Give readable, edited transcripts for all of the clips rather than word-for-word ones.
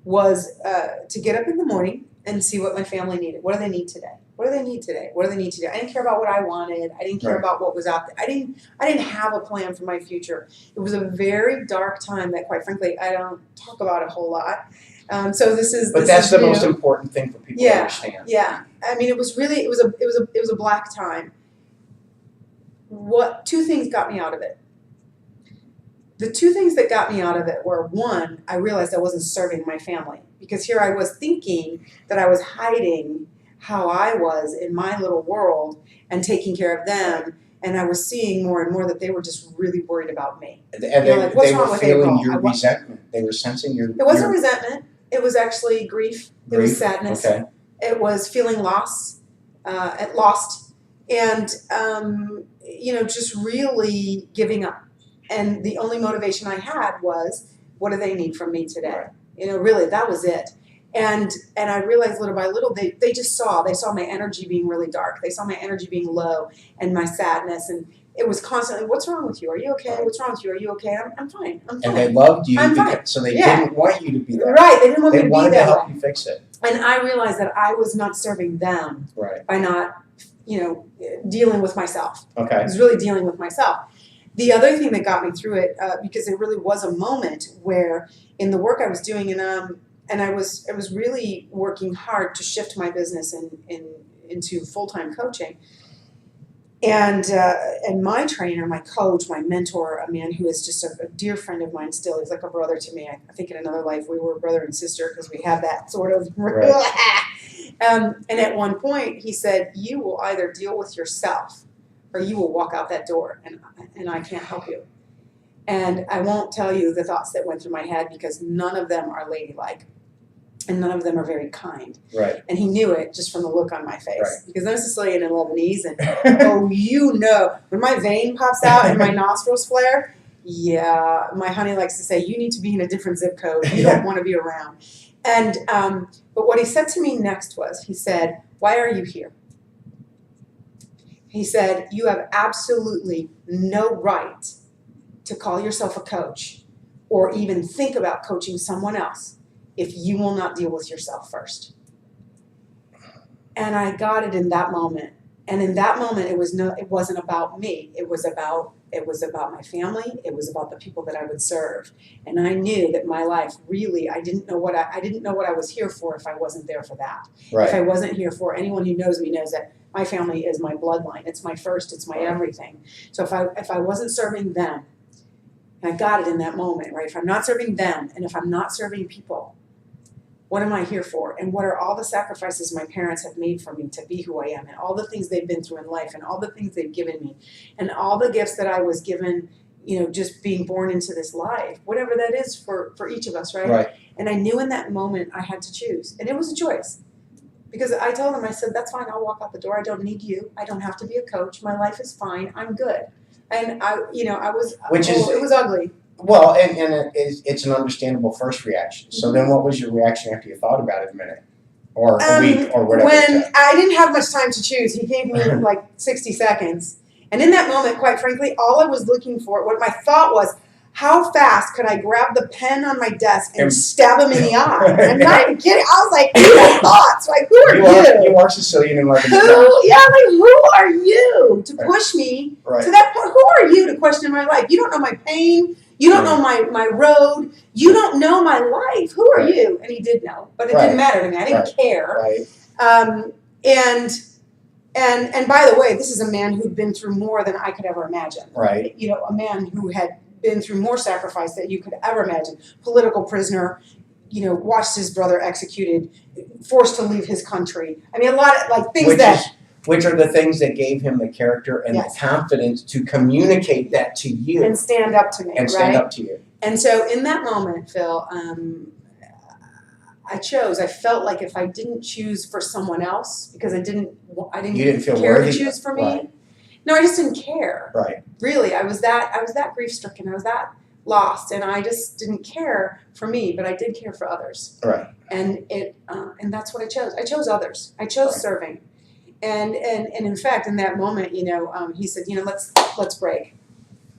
was to get up in the morning and see what my family needed. What do they need today? What do they need today? What do they need to do? I didn't care about what I wanted. I didn't care about what was out there. I didn't have a plan for my future. It was a very dark time that, quite frankly, I don't talk about a whole lot. So this is. But that's the most important thing for people to understand. Yeah. I mean, it was really it was a black time. Two things got me out of it. The two things that got me out of it were, one, I realized I wasn't serving my family, because here I was thinking that I was hiding how I was in my little world and taking care of them, and I was seeing more and more that they were just really worried about me. And they were feeling your resentment. They were sensing your... It wasn't resentment. It was actually grief. It was sadness. Okay. It was feeling lost, and just really giving up. And the only motivation I had was, what do they need from me today? Really, that was it. And I realized little by little, they saw my energy being really dark. They saw my energy being low and my sadness. And it was constantly, what's wrong with you? Are you okay? What's wrong with you? Are you okay? I'm fine. I'm fine. And they loved you, so they didn't want you to be that. Right. They didn't want me to be that. They wanted to help you fix it. And I realized that I was not serving them by not, dealing with myself. Okay. I was really dealing with myself. The other thing that got me through it, because it really was a moment where in the work I was doing, and I was really working hard to shift my business into full-time coaching. And my trainer, my coach, my mentor, a man who is just a dear friend of mine still, he's like a brother to me. I think in another life we were brother and sister because we have that sort of... and at one point he said, you will either deal with yourself or you will walk out that door, and I can't help you. And I won't tell you the thoughts that went through my head, because none of them are ladylike, and none of them are very kind. Right. And he knew it just from the look on my face, because I'm Sicilian and Lebanese, and when my vein pops out and my nostrils flare, my honey likes to say, you need to be in a different zip code. You don't want to be around. And but what he said to me next was, he said, why are you here? He said, you have absolutely no right to call yourself a coach or even think about coaching someone else if you will not deal with yourself first. And I got it in that moment. And in that moment, it wasn't about me. It was about my family. It was about the people that I would serve. And I knew that my life really, I didn't know what I was here for if I wasn't there for that. Right. If I wasn't here for, anyone who knows me knows that my family is my bloodline. It's my first, it's my everything. So if I wasn't serving them, and I got it in that moment, right? If I'm not serving them, and if I'm not serving people, what am I here for? And what are all the sacrifices my parents have made for me to be who I am, and all the things they've been through in life, and all the things they've given me, and all the gifts that I was given, just being born into this life, whatever that is for each of us, right? And I knew in that moment I had to choose, and it was a choice. Because I told him, I said, that's fine, I'll walk out the door. I don't need you. I don't have to be a coach. My life is fine. I'm good. And it was ugly. Well, and it's an understandable first reaction. So then what was your reaction after you thought about it a minute? Or a week or whatever? When I didn't have much time to choose, he gave me like 60 seconds. And in that moment, quite frankly, all I was looking for, what my thought was, how fast could I grab the pen on my desk and stab him in the eye? I'm not even kidding. I was like, these thoughts, like, who are you? You are Sicilian and Lebanese. Who are you to push me to that point? Who are you to question my life? You don't know my pain. You don't know my road. You don't know my life. Who are you? And he did know, but it didn't matter to me. I didn't care. And by the way, this is a man who'd been through more than I could ever imagine. Right. A man who had been through more sacrifice that you could ever imagine. Political prisoner, watched his brother executed, forced to leave his country. I mean, a lot of things which are the things that gave him the character and the confidence to communicate that to you. And stand up to me, And stand up to you. And so in that moment, Phil, I chose. I felt like if I didn't choose for someone else, because I didn't feel care worthy to choose for me. No, I just didn't care. Right. Really, I was that grief-stricken. I was that lost, and I just didn't care for me, but I did care for others. Right. And and that's what I chose. I chose others. I chose serving. And in fact, in that moment, he said, let's break.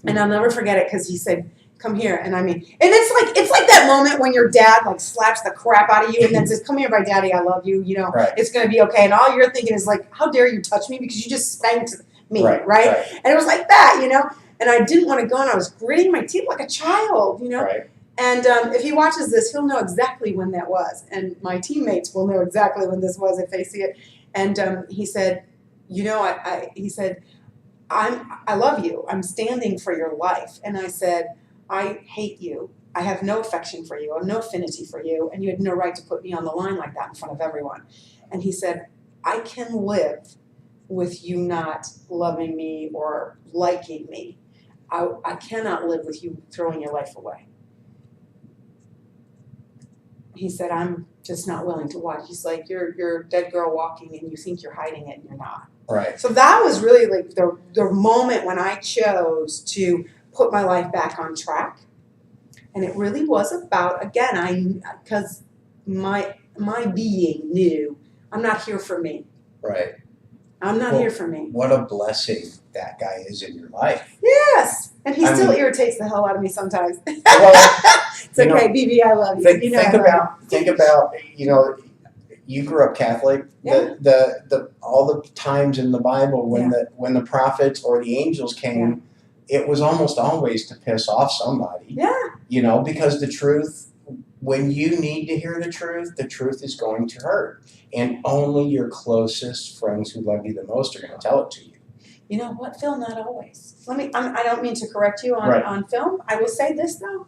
And I'll never forget it, because he said, come here. And I mean, and it's like that moment when your dad like slaps the crap out of you and then says, come here, my daddy, I love you, you know, Right. it's going to be okay. And all you're thinking is like, how dare you touch me because you just spanked me, right? And it was like that, you know, and I didn't want to go and I was gritting my teeth like a child, you know. Right. And if he watches this, he'll know exactly when that was. And my teammates will know exactly when this was if they see it. And he said, you know, he said, I love you. I'm standing for your life. And I said, I hate you. I have no affection for you. I have no affinity for you. And you had no right to put me on the line like that in front of everyone. And he said, I can live with you not loving me or liking me. I cannot live with you throwing your life away. He said, I'm just not willing to watch. He's like, you're a dead girl walking and you think you're hiding it and you're not. Right. So that was really like the moment when I chose to put my life back on track. And it really was about, again, because my being knew I'm not here for me. Right. I'm not here for me. What a blessing that guy is in your life. Yes. And he still irritates the hell out of me sometimes. Well, it's okay, BB, I love you. Think about, you know, you grew up Catholic. Yeah. The all the times in the Bible when the prophets or the angels came, it was almost always to piss off somebody. Yeah. You know, because the truth, when you need to hear the truth is going to hurt. And only your closest friends who love you the most are going to tell it to you. You know what, Phil? Not always. I don't mean to correct you on film. I will say this though.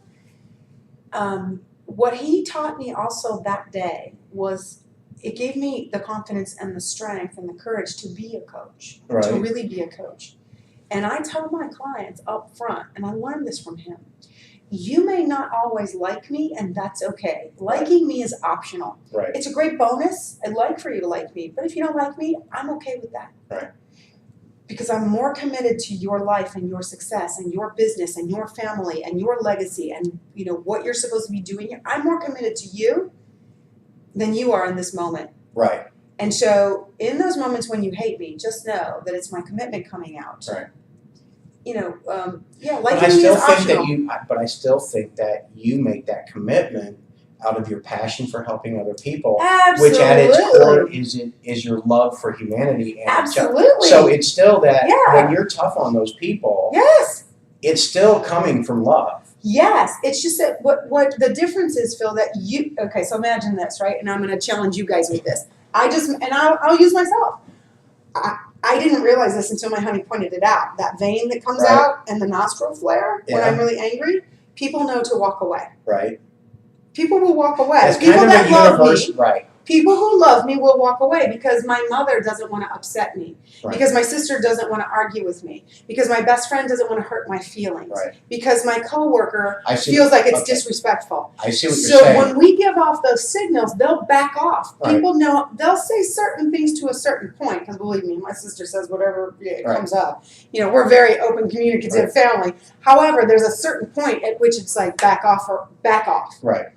What he taught me also that day was it gave me the confidence and the strength and the courage to be a coach, to really be a coach. And I tell my clients up front, and I learned this from him, you may not always like me, and that's okay. Liking me is optional. Right. It's a great bonus. I'd like for you to like me, but if you don't like me, I'm okay with that. Right. Because I'm more committed to your life and your success and your business and your family and your legacy and you know what you're supposed to be doing here. I'm more committed to you than you are in this moment. Right. And so in those moments when you hate me, just know that it's my commitment coming out. Right. You know, liking but I me still is think optional. but I still think that you make that commitment out of your passion for helping other people, Absolutely. which at its core is your love for humanity and Absolutely. each other. So it's still that Yeah. when you're tough on those people, Yes. it's still coming from love. Yes, it's just that what the difference is, Phil, that you, okay, so imagine this, right? And I'm going to challenge you guys with this. I'll use myself. I didn't realize this until my honey pointed it out. That vein that comes out and the nostril flare when I'm really angry, people know to walk away. Right. People will walk away. It's People kind of that a love universe, me, right. people who love me will walk away because my mother doesn't want to upset me. Right. Because my sister doesn't want to argue with me. Because my best friend doesn't want to hurt my feelings. Right. Because my coworker feels like it's disrespectful. I see what you're saying. So when we give off those signals, they'll back off. Right. People know, they'll say certain things to a certain point. Because believe me, my sister says whatever comes up. You know, we're a very open, communicative family. However, there's a certain point at which it's like back off or back off. Right.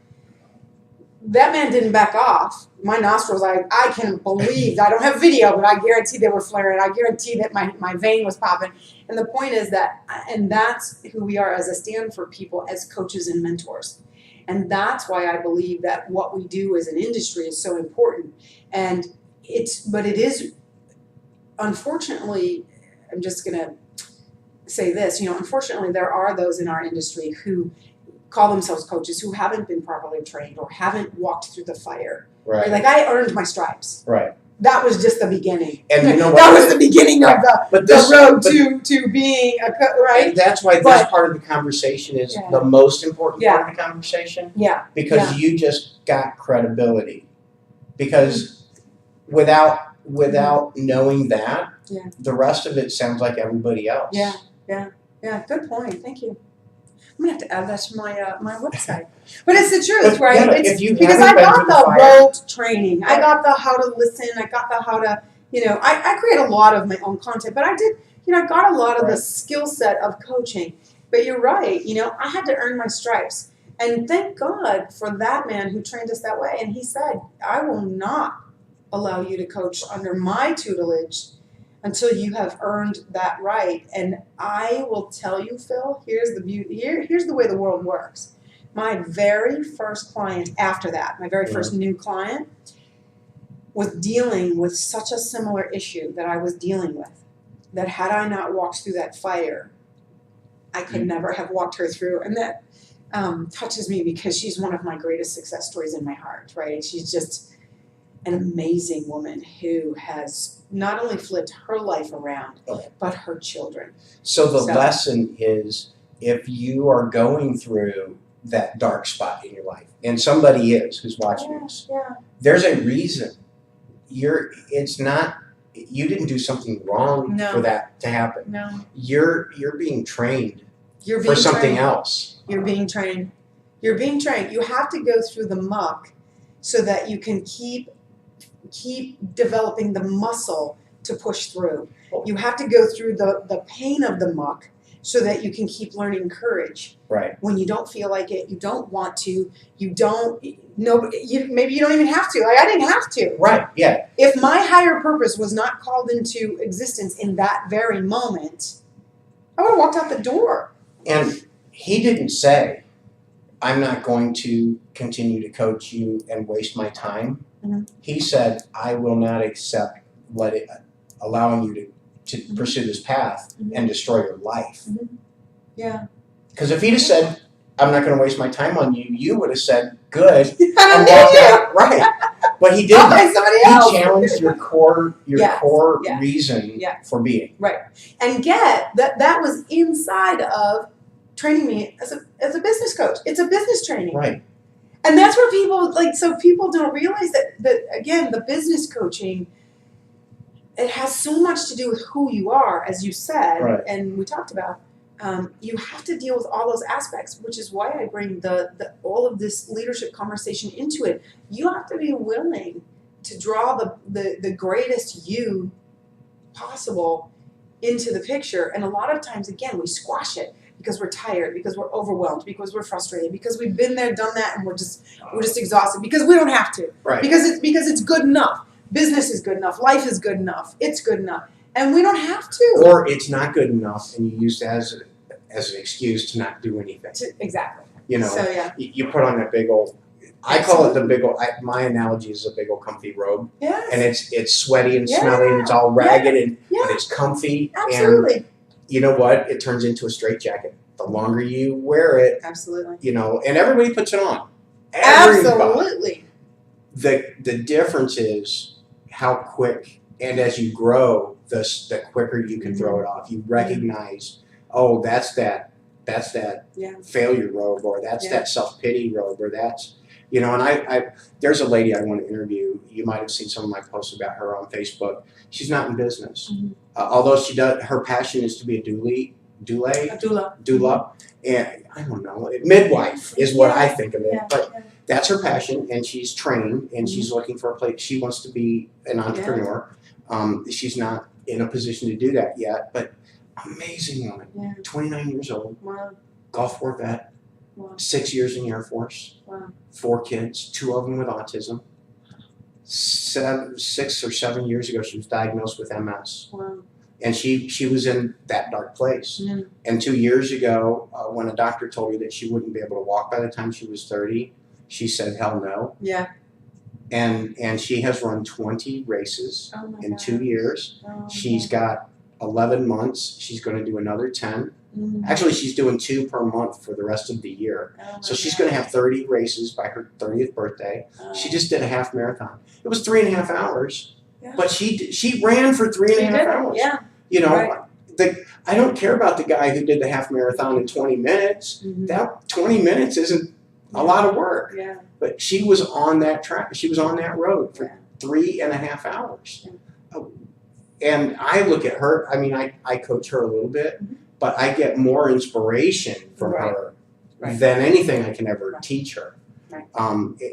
That man didn't back off. My nostrils, I can't believe, I don't have video, but I guarantee they were flaring. I guarantee that my vein was popping. And the point is that, and that's who we are as a stand for people, as coaches and mentors. And that's why I believe that what we do as an industry is so important. And but it is, unfortunately, I'm just going to say this, you know, unfortunately there are those in our industry who call themselves coaches who haven't been properly trained or haven't walked through the fire. Right. Like I earned my stripes. Right. That was just the beginning. And you know what? That was the beginning of the road to being a right. And that's why this part of the conversation is the most important part of the conversation. Yeah. Because you just got credibility. Because without knowing that, the rest of it sounds like everybody else. Yeah. Good point. Thank you. I'm gonna have to add that to my website. But it's the truth, right? Because I got the rote training. Right. I got the how to listen. I got the how to, you know, I create a lot of my own content, but I did, you know, I got a lot of the skill set of coaching. But you're right, you know, I had to earn my stripes. And thank God for that man who trained us that way. And he said, I will not allow you to coach under my tutelage until you have earned that right. And I will tell you, Phil, here's the beauty. Here's the way the world works. My very first client after that, my very first new client, was dealing with such a similar issue that I was dealing with, that had I not walked through that fire, I could never have walked her through. And that touches me because she's one of my greatest success stories in my heart, right? She's just an amazing woman who has not only flipped her life around, but her children. So the lesson is, if you are going through that dark spot in your life, and somebody is who's watching this, there's a reason. It's not, you didn't do something wrong for that to happen. No. You're being trained for something else. You're being trained. You're being trained. You have to go through the muck so that you can keep developing the muscle to push through. You have to go through the pain of the muck so that you can keep learning courage. Right. When you don't feel like it, you don't want to, maybe you don't even have to. Like, I didn't have to. Right, yeah. If my higher purpose was not called into existence in that very moment, I would have walked out the door. And he didn't say, I'm not going to continue to coach you and waste my time. Mm-hmm. He said, I will not accept allowing you to pursue this path and destroy your life. Mm-hmm. Yeah. Because if he'd have said, I'm not going to waste my time on you, you would have said, good. I don't need you. Right. But he didn't. Okay, somebody else. He challenged your core reason for being. Right. And that was inside of training me as a business coach. It's a business training. Right. And that's where people don't realize that again, the business coaching, it has so much to do with who you are, as you said, and we talked about. You have to deal with all those aspects, which is why I bring all of this leadership conversation into it. You have to be willing to draw the greatest you possible into the picture. And a lot of times, again, we squash it because we're tired, because we're overwhelmed, because we're frustrated, because we've been there, done that, and we're just exhausted because we don't have to. Right. Because it's good enough. Business is good enough. Life is good enough. It's good enough. And we don't have to. Or it's not good enough, and you use it as an excuse to not do anything. Exactly. You know, so, yeah. You put on that big old, I call it the big old, my analogy is a big old comfy robe. Yes. And it's sweaty and smelly and it's all ragged but it's comfy. Absolutely. And you know what? It turns into a straitjacket. The longer you wear it. Absolutely. You know, and everybody puts it on. Absolutely. The difference is how quick, and as you grow, the quicker you can throw it off. You recognize, oh, that's that failure robe, or that's that self-pity robe, or that's, you know, and I there's a lady I want to interview. You might have seen some of my posts about her on Facebook. She's not in business. Mm-hmm. Although she does, her passion is to be a doula, and I don't know, midwife is what I think of it, but that's her passion, and she's trained, and she's looking for a place. She wants to be an entrepreneur. She's not in a position to do that yet, but amazing woman, 29 years old, Gulf War vet, 6 years in the Air Force, 4 kids, 2 of them with autism. 6 or 7 years ago, she was diagnosed with MS. And she was in that dark place. Mm. And 2 years ago, when a doctor told her that she wouldn't be able to walk by the time she was 30, she said, hell no. Yeah. And she has run 20 races in 2 years. Oh, she's got 11 months. She's going to do another 10. Mm-hmm. Actually, she's doing 2 per month for the rest of the year. So she's going to have 30 races by her 30th birthday. She just did a half marathon. It was 3.5 hours, but she ran for 3.5 hours. Yeah. You know, I don't care about the guy who did the half marathon in 20 minutes. Mm-hmm. That 20 minutes isn't a lot of work. Yeah. But she was on that track. She was on that road for 3.5 hours. Yeah. And I look at her, I mean, I coach her a little bit, but I get more inspiration from her than anything I can ever teach her. Right.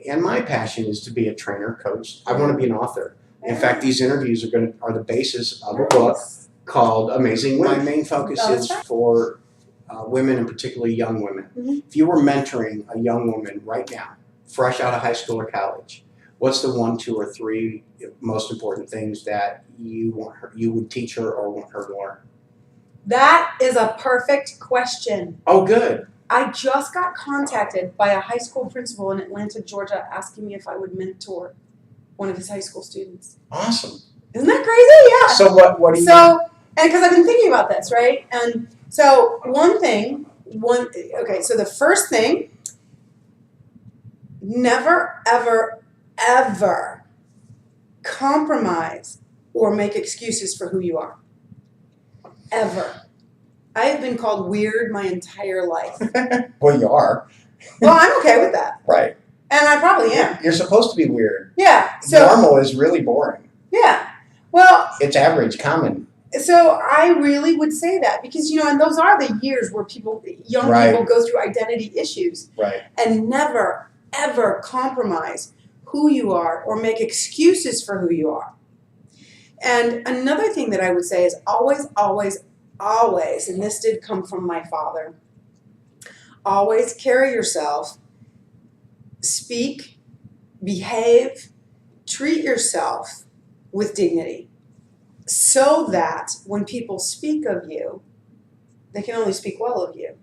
And my passion is to be a trainer, coach. I want to be an author. In fact, these interviews are the basis of a book called Amazing Women. My main focus is for women, and particularly young women. Mm-hmm. If you were mentoring a young woman right now, fresh out of high school or college, what's the 1, 2, or 3 most important things that you would teach her or want her to learn? That is a perfect question. Oh, good. I just got contacted by a high school principal in Atlanta, Georgia, asking me if I would mentor one of his high school students. Awesome. Isn't that crazy? Yeah. So what do you? And because I've been thinking about this, right? And so so the first thing, never, ever, ever compromise or make excuses for who you are. Ever. I have been called weird my entire life. Well, you are. Well, I'm okay with that. Right. And I probably am. You're supposed to be weird. Yeah. So normal is really boring. Yeah. Well, it's average, common. So I really would say that because, and those are the years where young people go through identity issues. Right. And never, ever compromise who you are or make excuses for who you are. And another thing that I would say is always, always, always, and this did come from my father, always carry yourself, speak, behave, treat yourself with dignity so that when people speak of you, they can only speak well of you.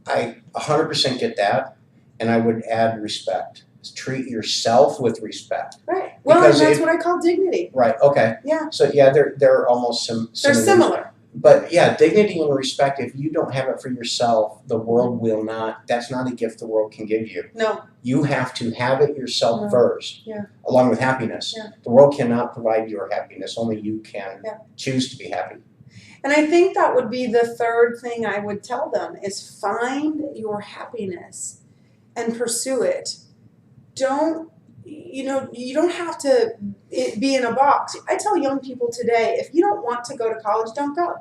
I 100% get that, and I would add respect. Treat yourself with respect. Right. Well, and that's what I call dignity. Right. Okay. Yeah. So yeah, they're almost similar. They're similar. But yeah, dignity and respect. If you don't have it for yourself, the world will not. That's not a gift the world can give you. No. You have to have it yourself first. Yeah. Along with happiness. Yeah. The world cannot provide your happiness. Only you can choose to be happy. And I think that would be the third thing I would tell them is find your happiness and pursue it. You don't have to be in a box. I tell young people today, if you don't want to go to college, don't go.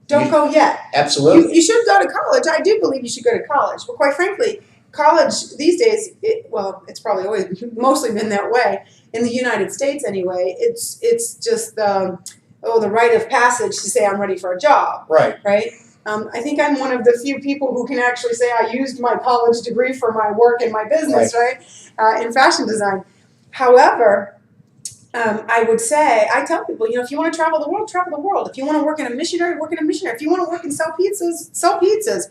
Don't go yet. Absolutely. You should go to college. I do believe you should go to college. But quite frankly, college these days, it's probably always mostly been that way. In the United States anyway, it's just the rite of passage to say I'm ready for a job. Right. Right? I think I'm one of the few people who can actually say I used my college degree for my work in my business, right? In fashion design. However, I would say, I tell people, if you want to travel the world, travel the world. If you want to work in a missionary, work in a missionary. If you want to work and sell pizzas,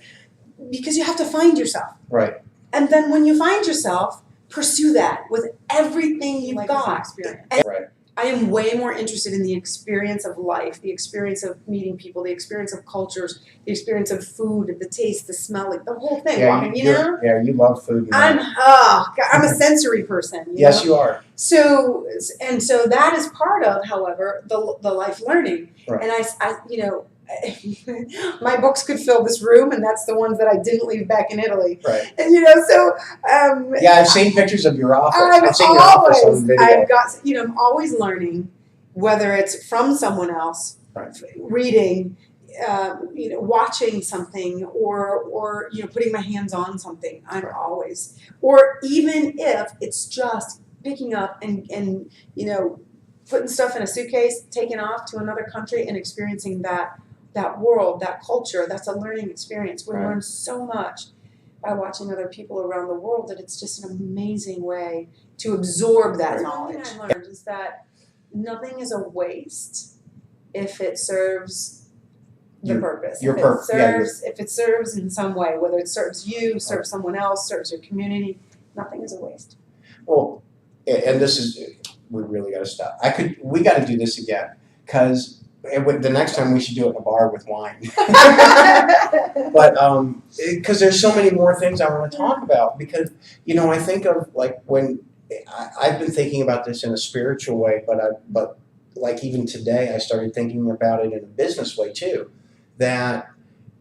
because you have to find yourself. Right. And then when you find yourself, pursue that with everything you've got. And right. I am way more interested in the experience of life, the experience of meeting people, the experience of cultures, the experience of food, the taste, the smell, like the whole thing. Yeah, Yeah, you love food. I'm a sensory person. Yes, you are. So that is part of, however, the life learning. Right. And my books could fill this room, and that's the ones that I didn't leave back in Italy. Right. And yeah, I've seen pictures of your office. I've seen your office on video. I'm always learning, whether it's from someone else, reading, watching something, or putting my hands on something. I'm always, or even if it's just picking up and putting stuff in a suitcase, taking off to another country and experiencing that world, that culture. That's a learning experience. We learn so much by watching other people around the world that it's just an amazing way to absorb that knowledge. What I learned is that nothing is a waste if it serves the purpose. If it serves in some way, whether it serves you, serves someone else, serves your community, nothing is a waste. Well, and this is, we really got to stop. We got to do this again, because the next time we should do it in a bar with wine. But because there's so many more things I want to talk about, because I think of like when I've been thinking about this in a spiritual way, but like even today I started thinking about it in a business way too. That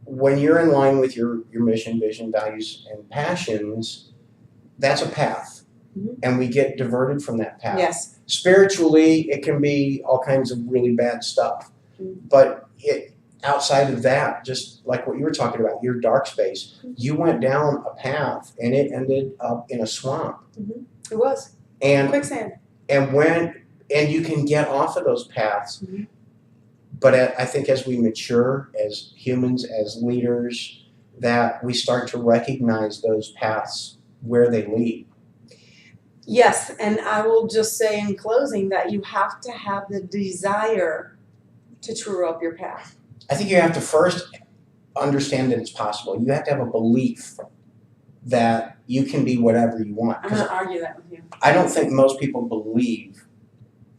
when you're in line with your mission, vision, values, and passions, that's a path. And we get diverted from that path. Yes. Spiritually, it can be all kinds of really bad stuff. But outside of that, just like what you were talking about, your dark space, you went down a path and it ended up in a swamp. It was. And quicksand. And you can get off of those paths. But I think as we mature as humans, as leaders, that we start to recognize those paths where they lead. Yes, and I will just say in closing that you have to have the desire to true up your path. I think you have to first understand that it's possible. You have to have a belief that you can be whatever you want. I'm going to argue that with you. I don't think most people believe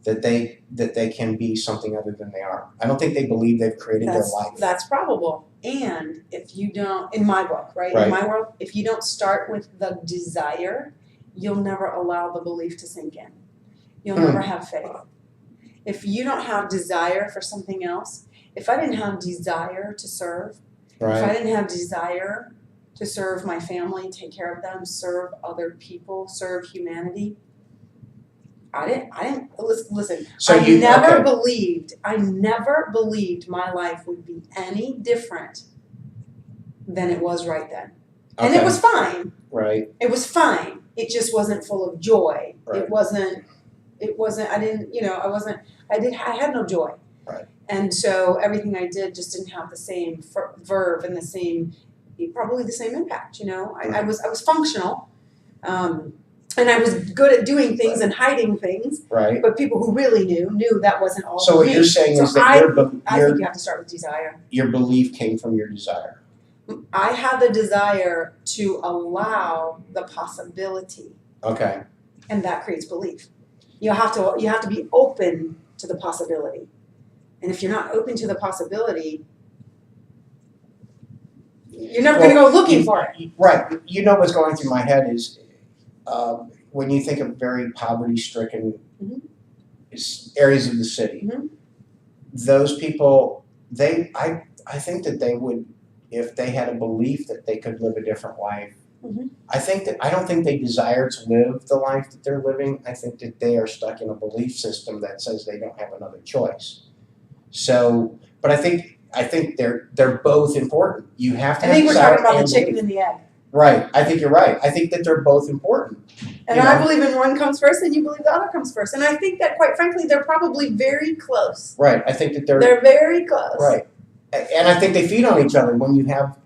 that they can be something other than they are. I don't think they believe they've created their life. That's probable. And if you don't, in my book, right? In my world, if you don't start with the desire, you'll never allow the belief to sink in. You'll never have faith. If you don't have desire for something else, if I didn't have desire to serve, if I didn't have desire to serve my family, take care of them, serve other people, serve humanity, I didn't listen. So I never believed my life would be any different than it was right then. And it was fine. Right. It was fine. It just wasn't full of joy. Right. It wasn't, I had no joy. Right. And so everything I did just didn't have the same verve and probably the same impact, I was functional. And I was good at doing things and hiding things. Right. But people who really knew that wasn't all. So what you're saying is that I think you have to start with desire. Your belief came from your desire. I had the desire to allow the possibility. Okay. And that creates belief. You have to be open to the possibility. And if you're not open to the possibility, you're never going to go looking for it. Right. You know what's going through my head is when you think of very poverty-stricken areas of the city, those people, I think that they would, if they had a belief that they could live a different life, I don't think they desire to live the life that they're living. I think that they are stuck in a belief system that says they don't have another choice. So, but I think they're both important. You have to have desire. I think we're talking about the chicken and the egg. Right. I think you're right. I think that they're both important. And I believe in one comes first and you believe the other comes first. And I think that, quite frankly, they're probably very close. Right. I think that they're very close. Right. And I think they feed on each other. When you have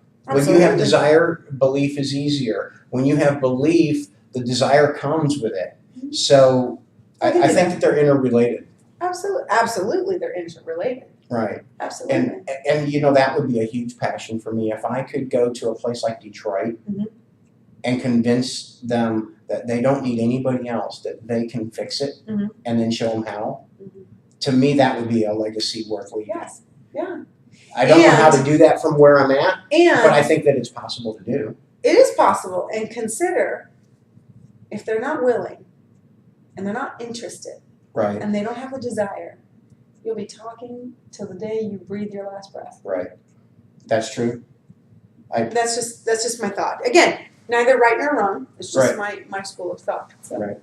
desire, belief is easier. When you have belief, the desire comes with it. So I think that they're interrelated. Absolutely, they're interrelated. Right. Absolutely. And that would be a huge passion for me. If I could go to a place like Detroit and convince them that they don't need anybody else, that they can fix it, and then show them how, to me that would be a legacy worth leaving. Yes. Yeah. I don't know how to do that from where I'm at, but I think that it's possible to do. It is possible. And consider, if they're not willing and they're not interested, right, and they don't have the desire, you'll be talking till the day you breathe your last breath. Right. That's true. That's just my thought. Again, neither right nor wrong. It's just my school of thought. So. Right.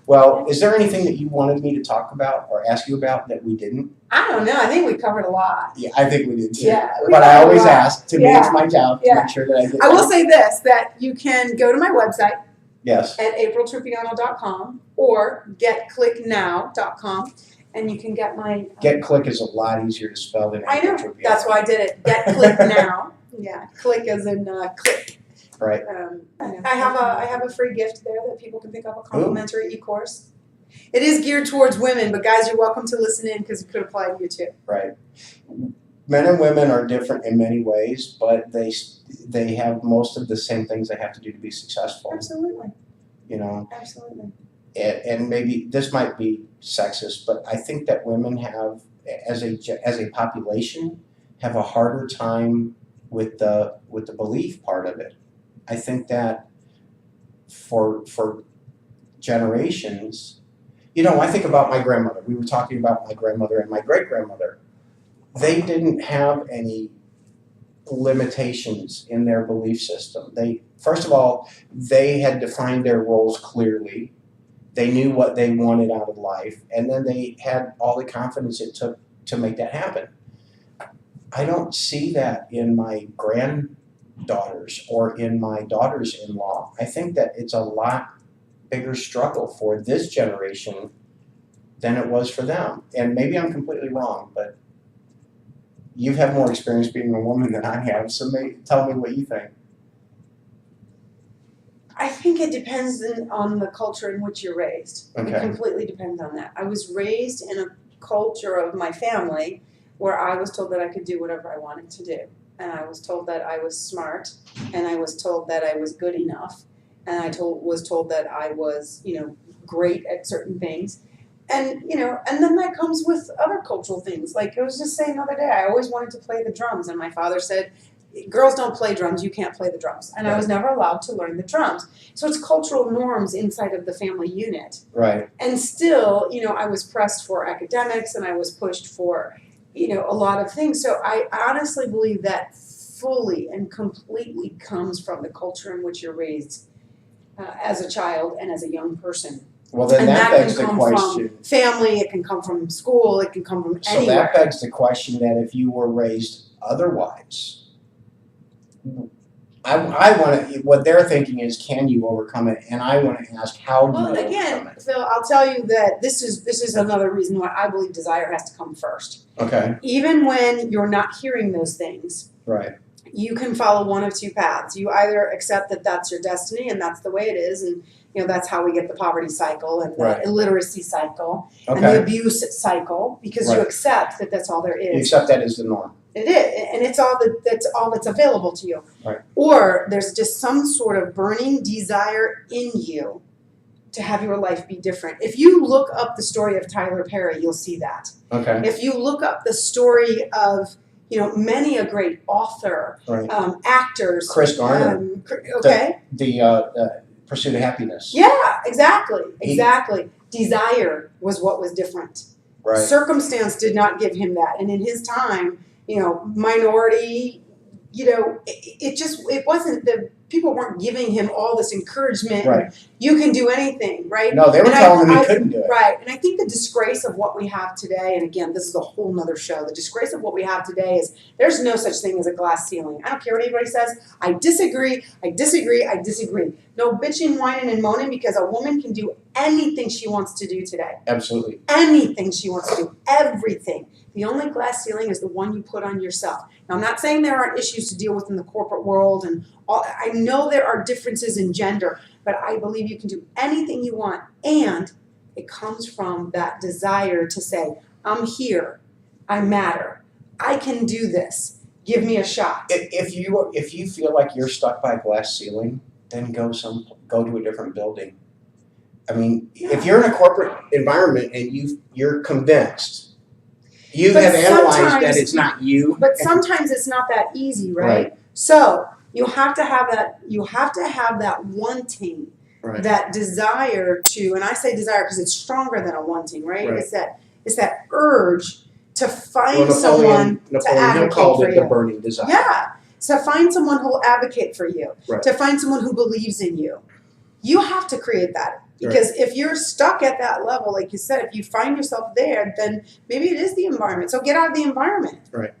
Well, is there anything that you wanted me to talk about or ask you about that we didn't? I don't know. I think we covered a lot. Yeah, I think we did too. Yeah, but I always ask. To me, it's my job to make sure that I get. I will say this: that you can go to my website. Yes. At aprilletrupiano.com or getclicknow.com. And you can get my... GetClick is a lot easier to spell than I know. Trupiano. That's why I did it. GetClickNow. Yeah. Click as in click. Right. I have a free gift there that people can pick up, a complimentary e-course. It is geared towards women, but guys, you're welcome to listen in because it could apply to you too. Right. Men and women are different in many ways, but they have most of the same things they have to do to be successful. Absolutely. Absolutely. And maybe this might be sexist, but I think that women have, as a population, have a harder time with the belief part of it. I think that for generations, I think about my grandmother. We were talking about my grandmother and my great-grandmother. They didn't have any limitations in their belief system. First of all, they had defined their roles clearly. They knew what they wanted out of life, and then they had all the confidence it took to make that happen. I don't see that in my granddaughters or in my daughters-in-law. I think that it's a lot bigger struggle for this generation than it was for them. And maybe I'm completely wrong, but you've had more experience being a woman than I have, so tell me what you think. I think it depends on the culture in which you're raised. Okay. It completely depends on that. I was raised in a culture of my family where I was told that I could do whatever I wanted to do. And I was told that I was smart, and I was told that I was good enough, and I was told that I was, great at certain things. And, and then that comes with other cultural things. Like I was just saying the other day, I always wanted to play the drums, and my father said, girls don't play drums, you can't play the drums. And I was never allowed to learn the drums. So it's cultural norms inside of the family unit. Right. And still, I was pressed for academics, and I was pushed for, a lot of things. So I honestly believe that fully and completely comes from the culture in which you're raised as a child and as a young person. Well, then And that begs the can come question. from family, it can come from school, it can come from anywhere. So that begs the question that if you were raised otherwise, I want to. What they're thinking is, can you overcome it? And I want to ask, how do you overcome it? Phil, I'll tell you that this is another reason why I believe desire has to come first. Okay. Even when you're not hearing those things, right? You can follow one of two paths. You either accept that that's your destiny and that's the way it is, and that's how we get the poverty cycle and the illiteracy cycle and the abuse cycle, because you accept that that's all there is. You accept that as the norm. It is, and it's all that's available to you. Right. Or there's just some sort of burning desire in you to have your life be different. If you look up the story of Tyler Perry, you'll see that. Okay. If you look up the story of many a great author, actors, Chris Garner, the Pursuit of Happiness. Yeah, exactly. Desire was what was different. Right. Circumstance did not give him that, and in his time, minority, it wasn't the people weren't giving him all this encouragement. Right. You can do anything, right? No, they were telling him he couldn't do it. Right. And I think the disgrace of what we have today, and again, this is a whole nother show, the disgrace of what we have today is there's no such thing as a glass ceiling. I don't care what anybody says. I disagree. No bitching, whining, and moaning, because a woman can do anything she wants to do today. Absolutely. Anything she wants to do. Everything. The only glass ceiling is the one you put on yourself. Now, I'm not saying there aren't issues to deal with in the corporate world, and all. I know there are differences in gender, but I believe you can do anything you want, and it comes from that desire to say, I'm here, I matter, I can do this, give me a shot. If you feel like you're stuck by a glass ceiling, then go to a different building. I mean, if you're in a corporate environment and you're convinced, you have analyzed that it's not you. But sometimes it's not that easy, right? So you have to have that. You have to have that wanting, that desire to. And I say desire because it's stronger than a wanting, right? It's that urge to find someone to advocate called for it you. The burning desire. Yeah, to find someone who will advocate for you. Right. To find someone who believes in you. You have to create that. Because if you're stuck at that level, like you said, if you find yourself there, then maybe it is the environment. So get out of the environment. Right?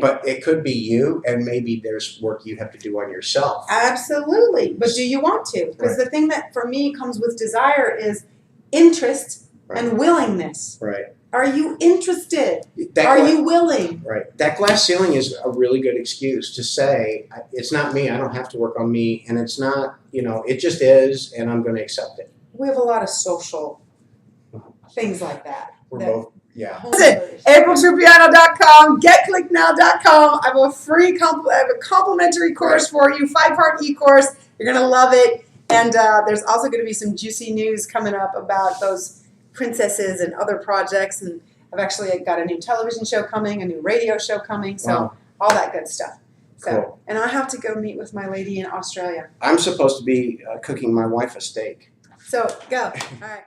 But it could be you, and maybe there's work you have to do on yourself. Absolutely. But do you want to? Because the thing that for me comes with desire is interest and willingness. Right. Are you interested? Are you willing? Right. That glass ceiling is a really good excuse to say, it's not me, I don't have to work on me, and it's not, it just is, and I'm going to accept it. We have a lot of social things like that. We're both, yeah. Listen, AprilTrupiano.com, GetClickNow.com. I have a complimentary course for you, 5-part e-course. You're going to love it. And there's also going to be some juicy news coming up about those princesses and other projects. And I've actually got a new television show coming, a new radio show coming. So all that good stuff. So, cool. And I have to go meet with my lady in Australia. I'm supposed to be cooking my wife a steak. So go. All right.